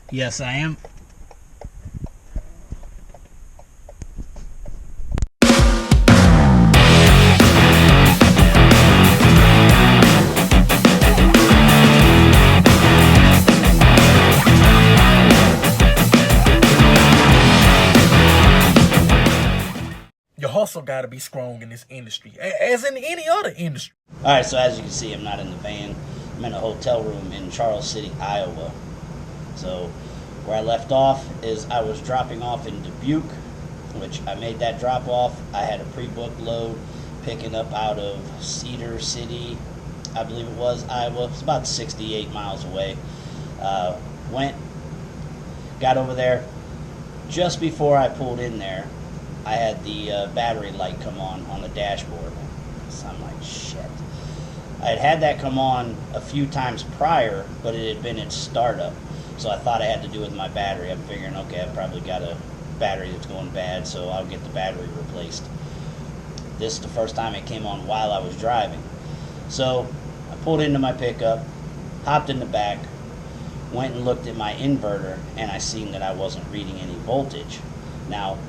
Yes, I am. Your hustle got to be strong in this industry, as in any other industry. Alright, so as you can see, I'm not in the van. I'm in a hotel room in Charles City, Iowa. So, where I left off is I was dropping off in Dubuque, which I made that drop off. I had a pre-booked load picking up out of Cedar City, I believe it was, Iowa. It's about 68 miles away. Got over there. Just before I pulled in there, I had the battery light come on the dashboard. So I'm like, shit. I had that come on a few times prior, but it had been its startup. So I thought I had to do with my battery. I'm figuring, okay, I've probably got a battery that's going bad, so I'll get the battery replaced. This is the first time it came on while I was driving. So I pulled into my pickup, hopped in the back, went and looked at my inverter, and I seen that I wasn't reading any voltage. Now,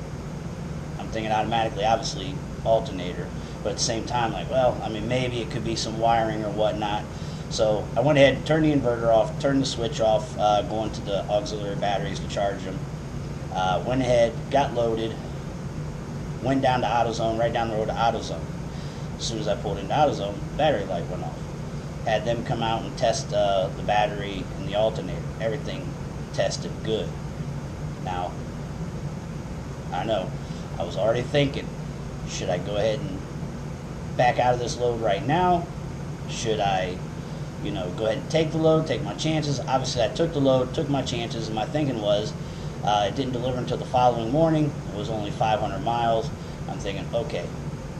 I'm thinking automatically, obviously, alternator, but at the same time, like, well, I mean, maybe it could be some wiring or whatnot. So I went ahead and turned the inverter off, turned the switch off, going to the auxiliary batteries to charge them. Went ahead, got loaded, went down to AutoZone, right down the road to AutoZone. As soon as I pulled into AutoZone, battery light went off. Had them come out and test the battery and the alternator. Everything tested good. Now, I know, I was already thinking, should I go ahead and back out of this load right now? Should I, go ahead and take the load, take my chances? Obviously, I took the load, took my chances, and my thinking was, it didn't deliver until the following morning. It was only 500 miles. I'm thinking, okay,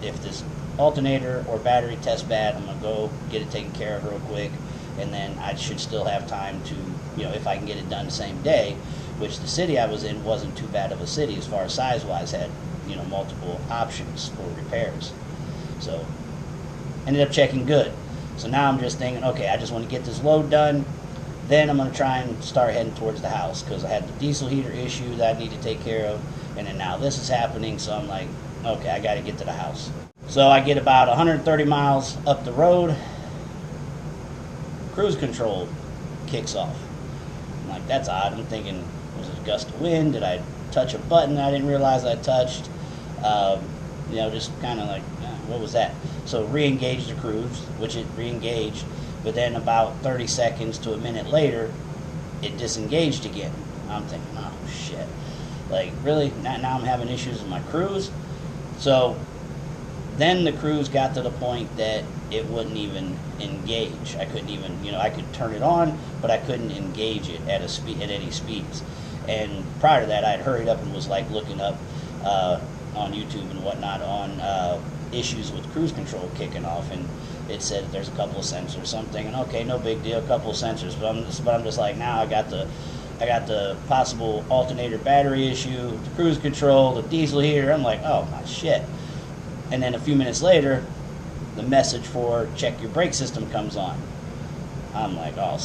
if this alternator or battery tests bad, I'm going to go get it taken care of real quick, and then I should still have time to, if I can get it done the same day, which the city I was in wasn't too bad of a city as far as size-wise, had, multiple options for repairs. So, ended up checking good. So now I'm just thinking, okay, I just want to get this load done, then I'm going to try and start heading towards the house, because I had the diesel heater issue that I need to take care of, and then now this is happening, so I'm like, okay, I got to get to the house. So I get about 130 miles up the road, cruise control kicks off. I'm like, that's odd. I'm thinking, was it a gust of wind? Did I touch a button I didn't realize I touched? Just kind of like, what was that? So re-engaged the cruise, which it re-engaged, but then about 30 seconds to a minute later, it disengaged again. I'm thinking, oh shit. Like, really? Now I'm having issues with my cruise? So then the cruise got to the point that it wouldn't even engage. I couldn't even, I could turn it on, but I couldn't engage it at any speeds. And prior to that, I had hurried up and was like looking up on YouTube and whatnot on issues with cruise control kicking off, and it said that there's a couple of sensors. So I'm thinking, okay, no big deal, a couple of sensors. But I'm just like, now I got the possible alternator battery issue, the cruise control, the diesel heater. I'm like, oh my shit. And then a few minutes later, the message for check your brake system comes on. I'm like, oh,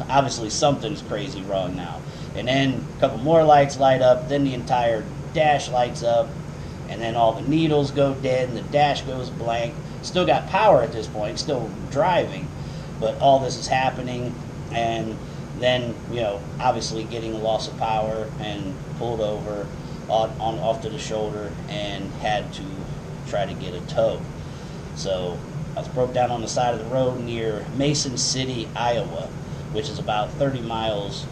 obviously something's crazy wrong now. And then a couple more lights light up, then the entire dash lights up, and then all the needles go dead, and the dash goes blank. Still got power at this point, still driving, but all this is happening, and then, obviously getting a loss of power and pulled over off to the shoulder and had to try to get a tow. So I was broke down on the side of the road near Mason City, Iowa, which is about 30 miles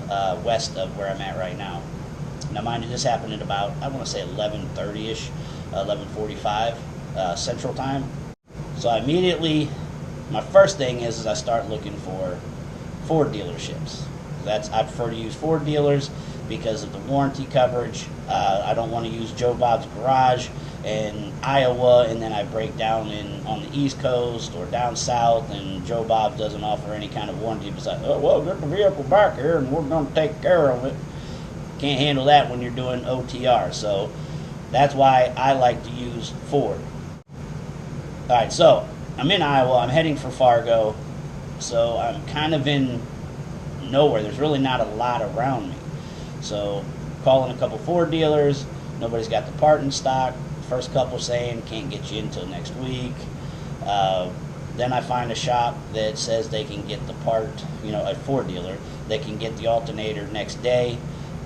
west of where I'm at right now. Now, mind you, this happened at about, I want to say 11:30ish, 11:45 Central Time. So I immediately, my first thing is I start looking for Ford dealerships. I prefer to use Ford dealers because of the warranty coverage. I don't want to use Joe Bob's Garage in Iowa, and then I break down on the East Coast or down south, and Joe Bob doesn't offer any kind of warranty besides, oh, well, get the vehicle back here and we're going to take care of it. Can't handle that when you're doing OTR. So that's why I like to use Ford. Alright, so I'm in Iowa. I'm heading for Fargo. So I'm kind of in nowhere. There's really not a lot around me. So calling a couple Ford dealers, nobody's got the part in stock. First couple saying can't get you until next week. Then I find a shop that says they can get the part, a Ford dealer, they can get the alternator next day,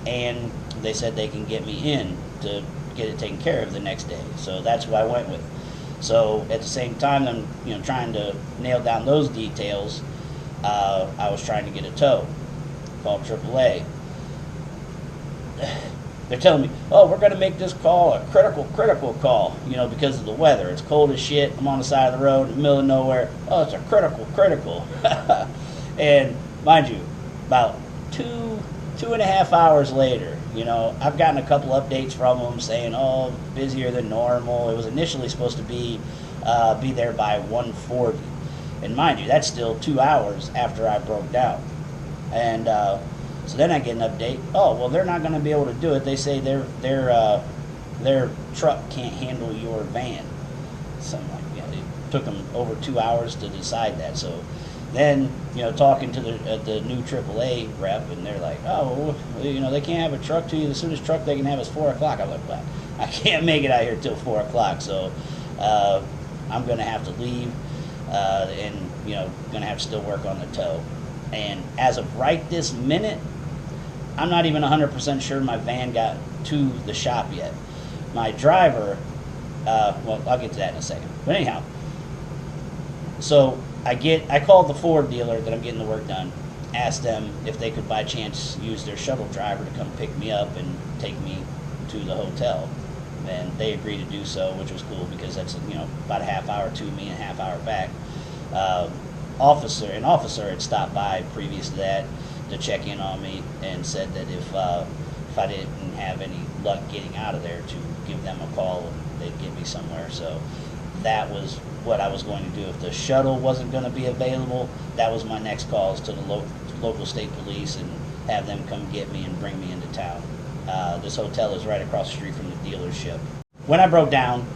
and they said they can get me in to get it taken care of the next day. So that's what I went with. So at the same time, I'm trying to nail down those details. I was trying to get a tow. Called AAA. They're telling me, oh, we're going to make this call a critical call, because of the weather. It's cold as shit. I'm on the side of the road in the middle of nowhere. Oh, it's a critical. And mind you, about two and a half hours later, I've gotten a couple updates from them saying, oh, busier than normal. It was initially supposed to be there by 1:40. And mind you, that's still 2 hours after I broke down. And so then I get an update. Oh, well, they're not going to be able to do it. They say their truck can't handle your van. So I'm like, yeah, it took them over 2 hours to decide that. So then, talking to the new AAA rep, and they're like, oh, well, they can't have a truck to you. The soonest truck they can have is 4 o'clock. I'm like, well, I can't make it out here till 4 o'clock. So I'm going to have to leave and, going to have to still work on the tow. And as of right this minute, I'm not even 100% sure my van got to the shop yet. My driver, well, I'll get to that in a second. But anyhow, so I called the Ford dealer that I'm getting the work done, asked them if they could by chance use their shuttle driver to come pick me up and take me to the hotel. And they agreed to do so, which was cool because that's, about a half hour to me and a half hour back. An officer had stopped by previous to that to check in on me and said that if I didn't have any luck getting out of there, to give them a call and they'd get me somewhere. So that was what I was going to do. If the shuttle wasn't going to be available, that was my next calls to the local state police and have them come get me and bring me into town. This hotel is right across the street from the dealership. When I broke down,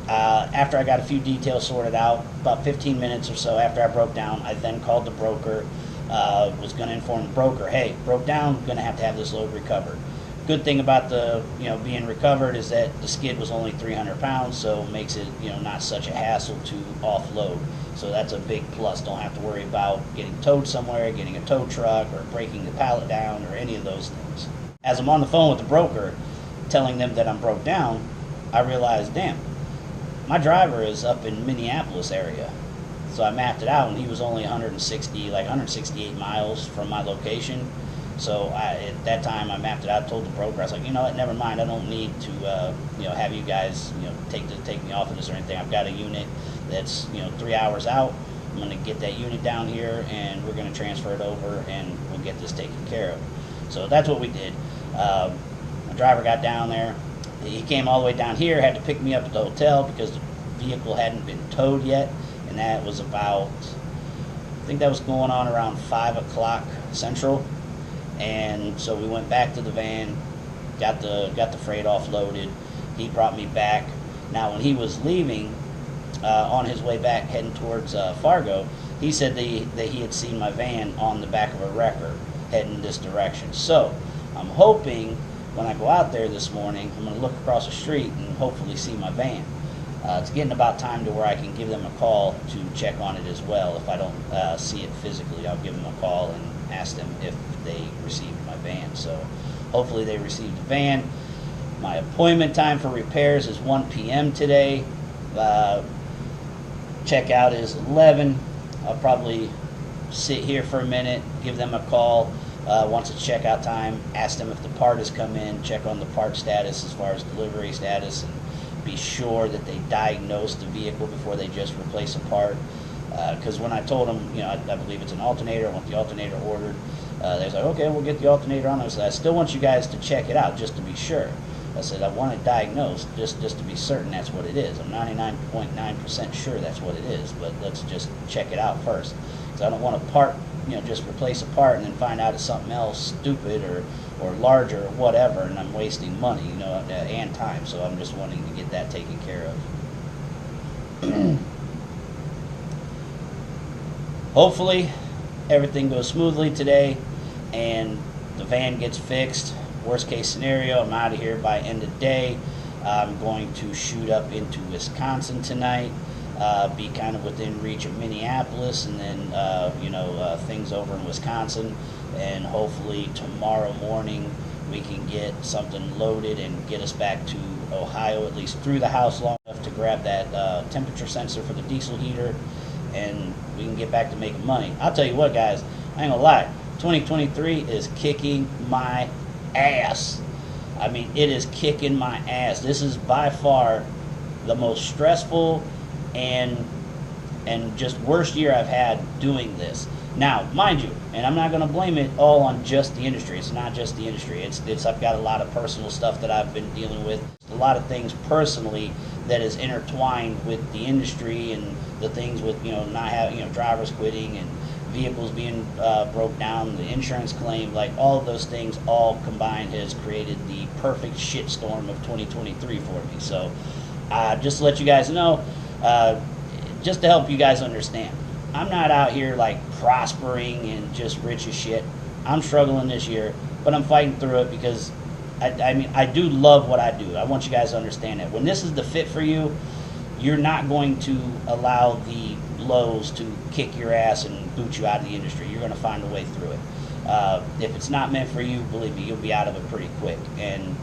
after I got a few details sorted out, about 15 minutes or so after I broke down, I then called the broker, was going to inform the broker, hey, broke down, going to have this load recovered. Good thing about the, being recovered is that the skid was only 300 pounds, so it makes it, not such a hassle to offload. So that's a big plus. Don't have to worry about getting towed somewhere, getting a tow truck, or breaking the pallet down, or any of those things. As I'm on the phone with the broker, telling them that I'm broke down, I realized, damn, my driver is up in Minneapolis area. So I mapped it out, and he was only 168 miles from my location. So at that time, I mapped it out, told the broker, I was like, you know what, never mind, I don't need to, have you guys, take me off of this or anything. I've got a unit that's, 3 hours out. I'm going to get that unit down here, and we're going to transfer it over, and we'll get this taken care of. So that's what we did. My driver got down there. He came all the way down here, had to pick me up at the hotel because the vehicle hadn't been towed yet, and that was about, I think that was going on around 5 o'clock Central. And so we went back to the van, got the freight offloaded. He brought me back. Now when he was leaving, on his way back heading towards Fargo, he said that he had seen my van on the back of a wrecker heading this direction. So I'm hoping when I go out there this morning, I'm going to look across the street and hopefully see my van. It's getting about time to where I can give them a call to check on it as well. If I don't see it physically, I'll give them a call and ask them if they received my van. So hopefully they received the van. My appointment time for repairs is 1 p.m. today. Checkout is 11. I'll probably sit here for a minute, give them a call once it's checkout time, ask them if the part has come in, check on the part status as far as delivery status, and be sure that they diagnose the vehicle before they just replace a part. Because when I told them, I believe it's an alternator, I want the alternator ordered, they was like, okay, we'll get the alternator on. I said, I still want you guys to check it out just to be sure. I said, I want it diagnosed just to be certain that's what it is. I'm 99.9% sure that's what it is, but let's just check it out first. So I don't want a part, just replace a part and then find out it's something else stupid or larger or whatever, and I'm wasting money, and time. So I'm just wanting to get that taken care of. Hopefully everything goes smoothly today and the van gets fixed Worst case scenario, I'm out of here by end of day. I'm going to shoot up into Wisconsin tonight, be kind of within reach of Minneapolis, and then things over in Wisconsin, and hopefully tomorrow morning we can get something loaded and get us back to Ohio, at least through the house long enough to grab that temperature sensor for the diesel heater, and we can get back to making money. I'll tell you what, guys, I ain't gonna lie, 2023 is kicking my ass. I mean, it is kicking my ass. This is by far the most stressful and just worst year I've had doing this. Now, mind you, and I'm not going to blame it all on just the industry. It's not just the industry. It's I've got a lot of personal stuff that I've been dealing with. A lot of things personally that is intertwined with the industry and the things with not having drivers quitting and vehicles being broke down, the insurance claim, like all of those things all combined has created the perfect shitstorm of 2023 for me. So just to let you guys know, just to help you guys understand, I'm not out here like prospering and just rich as shit. I'm struggling this year, but I'm fighting through it because I do love what I do. I want you guys to understand that. When this is the fit for you, you're not going to allow the lows to kick your ass and boot you out of the industry. You're going to find a way through it. If it's not meant for you, believe me, you'll be out of it pretty quick. And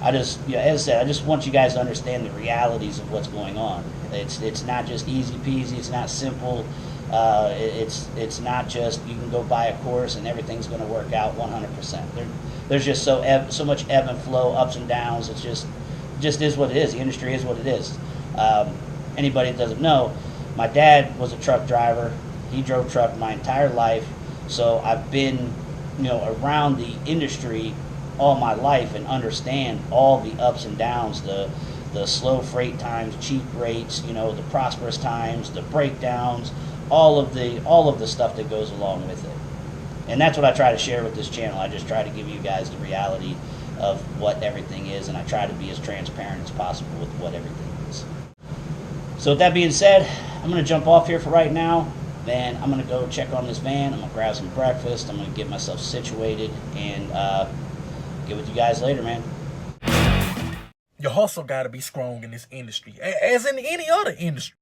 I just, as I said, I just want you guys to understand the realities of what's going on. It's not just easy peasy. It's not simple. It's not just you can go buy a course and everything's going to work out 100%. There's just so much ebb and flow, ups and downs. It's just is what it is. The industry is what it is. Anybody that doesn't know, my dad was a truck driver. He drove truck my entire life, so I've been around the industry all my life and understand all the ups and downs, the slow freight times, cheap rates, the prosperous times, the breakdowns, all of the stuff that goes along with it. And that's what I try to share with this channel. I just try to give you guys the reality of what everything is, and I try to be as transparent as possible with what everything is. So with that being said, I'm going to jump off here for right now. Then I'm going to go check on this van. I'm going to grab some breakfast. I'm going to get myself situated and get with you guys later, man. Your hustle got to be strong in this industry, as in any other industry.